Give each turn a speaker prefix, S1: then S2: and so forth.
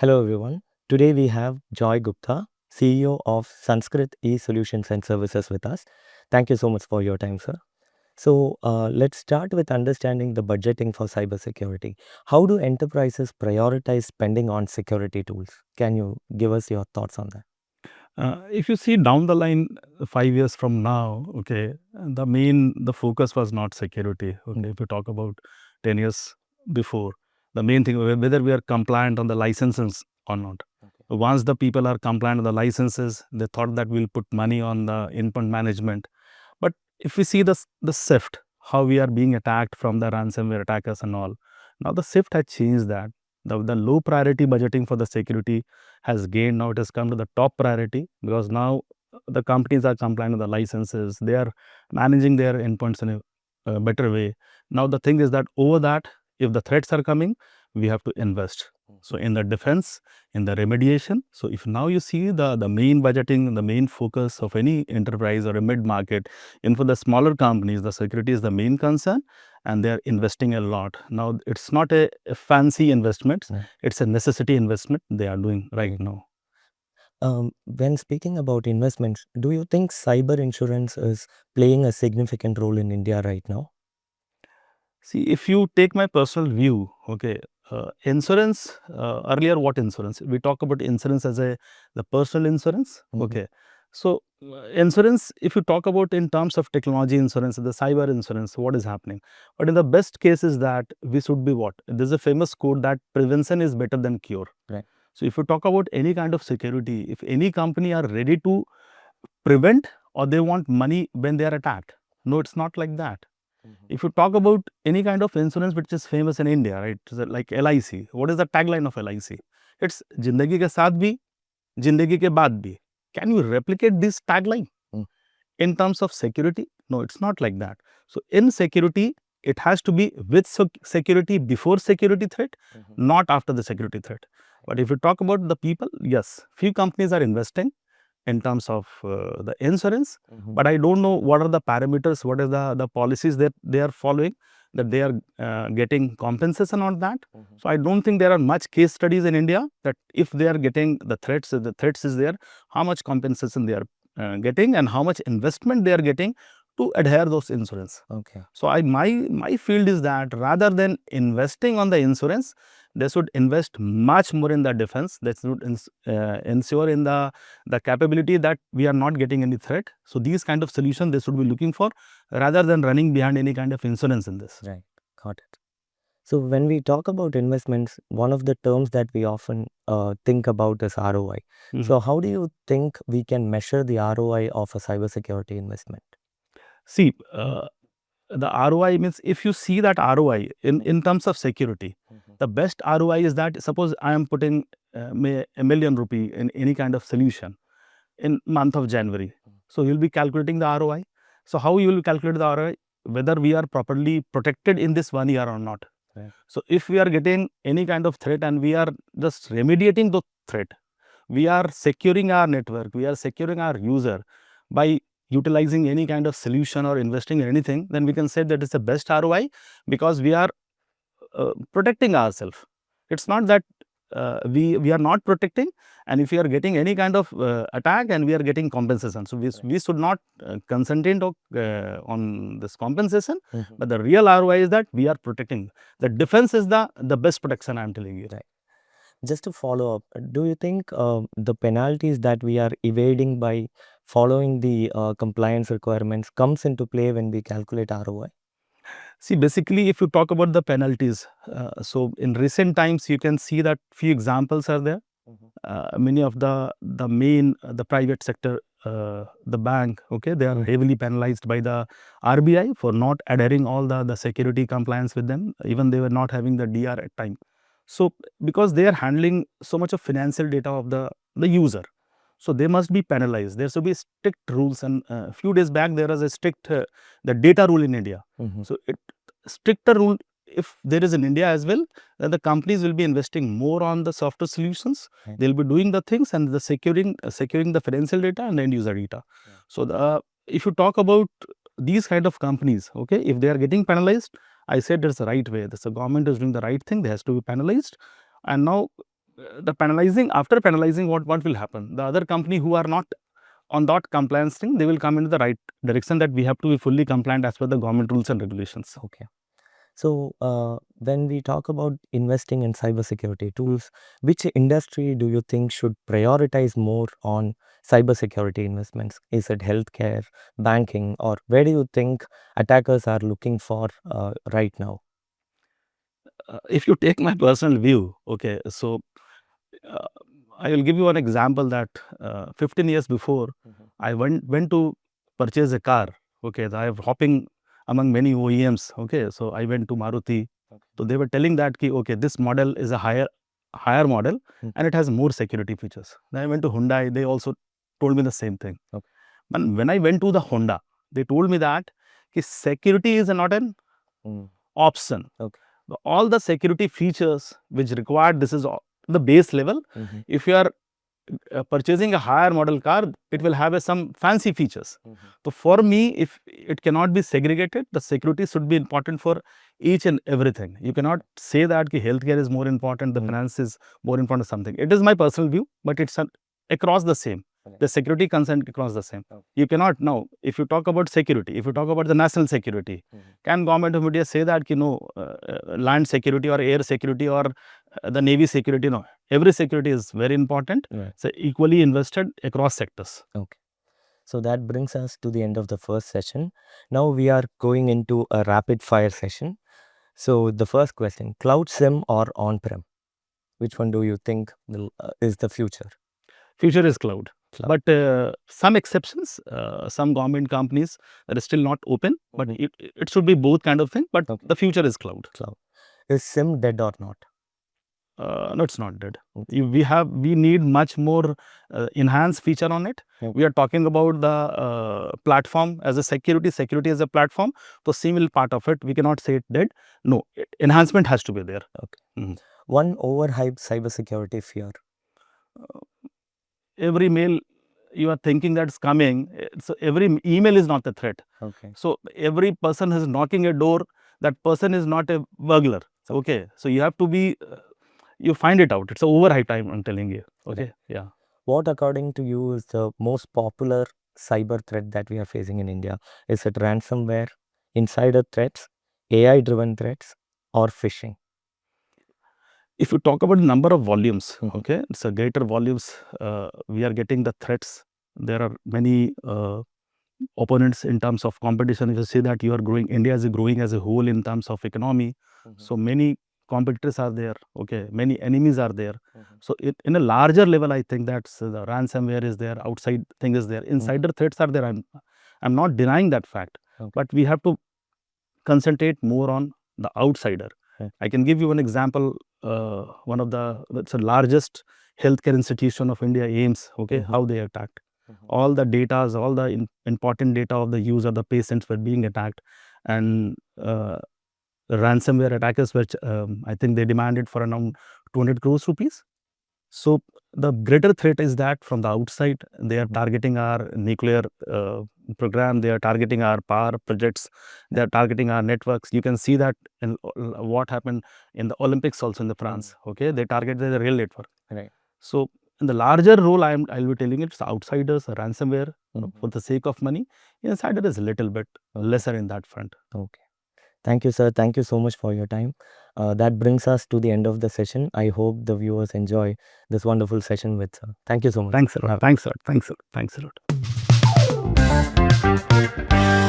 S1: Hello everyone. Today we have Joy Gupta, CEO of Sanskrit e-Solutions and Services with us. Thank you so much for your time, sir. So let's start with understanding the budgeting for cybersecurity. How do enterprises prioritize spending on security tools? Can you give us your thoughts on that?
S2: If you see down the line 5 years from now, okay, the focus was not security. Okay, if you talk about 10 years before, the main thing whether we are compliant on the licenses or not.
S1: Okay.
S2: Once the people are compliant on the licenses, they thought that we'll put money on the endpoint management. But if we see the shift, how we are being attacked from the ransomware attackers and all, now the shift has changed that. The low priority budgeting for the security has gained. Now it has come to the top priority because now the companies are compliant with the licenses. They are managing their endpoints in a better way. Now the thing is that over that, if the threats are coming, we have to invest. So in the defense, in the remediation. So if now you see the main budgeting, the main focus of any enterprise or a mid-market, and for the smaller companies, the security is the main concern and they are investing a lot. Now it's not a fancy investment, it's a necessity investment they are doing right now.
S1: When speaking about investments, do you think cyber insurance is playing a significant role in India right now?
S2: See, if you take my personal view, okay, insurance, earlier what insurance? We talk about insurance as the personal insurance, okay. So, insurance, if you talk about in terms of technology insurance, the cyber insurance, what is happening? But in the best case is that we should be what? There's a famous quote that prevention is better than cure.
S1: Right.
S2: So, if you talk about any kind of security, if any company are ready to prevent or they want money when they are attacked, no, it's not like that. If you talk about any kind of insurance which is famous in India, right, like LIC, what is the tagline of LIC? It's Jindagi ke saath bhi, Jindagi ke baad bhi. Can you replicate this tagline in terms of security? No, it's not like that. So in security, it has to be with security before security threat, not after the security threat. But if you talk about the people, yes, few companies are investing in terms of the insurance, but I don't know what are the parameters, what are the policies that they are following, that they are getting compensation on that. So I don't think there are much case studies in India that if they are getting the threats is there, how much compensation they are getting and how much investment they are getting to adhere those insurance.
S1: Okay.
S2: So my field is that rather than investing on the insurance, they should invest much more in the defense. They should ensure in the capability that we are not getting any threat. So these kind of solutions they should be looking for rather than running behind any kind of insurance in this.
S1: Right. Got it. So when we talk about investments, one of the terms that we often think about is ROI. So how do you think we can measure the ROI of a cybersecurity investment?
S2: See, the ROI means if you see that ROI in terms of security, the best ROI is that suppose I am putting a million rupee in any kind of solution in month of January. So you'll be calculating the ROI. So how you will calculate the ROI? Whether we are properly protected in this 1 year or not.
S1: Right.
S2: So if we are getting any kind of threat and we are just remediating the threat, we are securing our network, we are securing our user by utilizing any kind of solution or investing in anything, then we can say that it's the best ROI because we are protecting ourselves. It's not that we are not protecting, and if we are getting any kind of attack and we are getting compensation, so we should not concentrate on this compensation, but the real ROI is that we are protecting. The defense is the best protection, I am telling you.
S1: Right. Just to follow up, do you think the penalties that we are evading by following the compliance requirements comes into play when we calculate ROI?
S2: See, basically, if you talk about the penalties, so in recent times, you can see that few examples are there. Many of the main the private sector, the bank, okay, they are heavily penalized by the RBI for not adhering all the security compliance with them. Even they were not having the DR at time. So because they are handling so much of financial data of the user, so they must be penalized. There should be strict rules. And a few days back, there was a strict the data rule in India. So stricter rule, if there is in India as well, then the companies will be investing more on the software solutions. They'll be doing the things and the securing the financial data and the end user data. So if you talk about these kind of companies, okay, if they are getting penalized, I said it's the right way. The government is doing the right thing. They has to be penalized. And now the penalizing, after penalizing, what will happen? The other company who are not on that compliance thing, they will come into the right direction that we have to be fully compliant as per the government rules and regulations.
S1: Okay. So, when we talk about investing in cybersecurity tools, which industry do you think should prioritize more on cybersecurity investments? Is it healthcare, banking, or where do you think attackers are looking for right now?
S2: If you take my personal view, okay, so uh, I will give you an example that 15 years before, I went to purchase a car. Okay, I am hopping among many OEMs. Okay, so I went to Maruti. So they were telling that ki, okay, this model is a higher model and it has more security features. Then I went to Hyundai. They also told me the same thing.
S1: Okay.
S2: But when I went to the Honda, they told me that ki security is not an option.
S1: Okay.
S2: All the security features which required, this is the base level. If you are purchasing a higher model car, it will have some fancy features. So for me, if it cannot be segregated, the security should be important for each and everything. You cannot say that ki healthcare is more important, the finance is more important, something. It is my personal view, but it's across the same. The security concern across the same. You cannot now, if you talk about security, if you talk about the national security, can government of India say that land security or air security or the navy security? No, every security is very important.
S1: Right.
S2: So equally invested across sectors.
S1: Okay. So that brings us to the end of the first session. Now we are going into a rapid fire session. So the first question, cloud SIM or on-prem? Which one do you think is the future?
S2: Future is cloud. But some exceptions, some government companies that are still not open, but it should be both kind of thing. But the future is cloud.
S1: Cloud. Is SIM dead or not?
S2: No, it's not dead. We need much more enhanced feature on it. We are talking about the platform as a security as a platform. So SIM will part of it. We cannot say it dead. No, enhancement has to be there.
S1: Okay. One overhyped cybersecurity fear.
S2: Every mail you are thinking that's coming, so every email is not a threat.
S1: Okay.
S2: So every person who's knocking a door, that person is not a burglar. Okay, so you have to be, you find it out. It's an overhyped, I'm telling you. Okay, yeah.
S1: What according to you is the most popular cyber threat that we are facing in India? Is it ransomware, insider threats, AI driven threats, or phishing?
S2: If you talk about the number of volumes, okay, it's a greater volumes. We are getting the threats. There are many opponents in terms of competition. If you say that you are growing, India is growing as a whole in terms of economy. So many competitors are there. Okay, many enemies are there. So in a larger level, I think that the ransomware is there, outside thing is there, insider threats are there. I'm not denying that fact, but we have to concentrate more on the outsider. I can give you one example. One of the largest healthcare institution of India, AIMS, okay, how they attacked. All the data, all the important data of the user, the patients were being attacked, and ransomware attackers, which I think they demanded for around 200 crores rupees. So the greater threat is that from the outside, they are targeting our nuclear program, they are targeting our power projects, they are targeting our networks. You can see that in what happened in the Olympics also in the France. Okay, they targeted the rail network.
S1: Right.
S2: So in the larger role, I'll be telling it's outsiders, ransomware for the sake of money. Insider is a little bit lesser in that front.
S1: Okay. Thank you, sir. Thank you so much for your time. That brings us to the end of the session. I hope the viewers enjoy this wonderful session with sir. Thank you so much.
S2: Thanks a lot. Thanks a lot. Thanks a lot. Thanks a lot.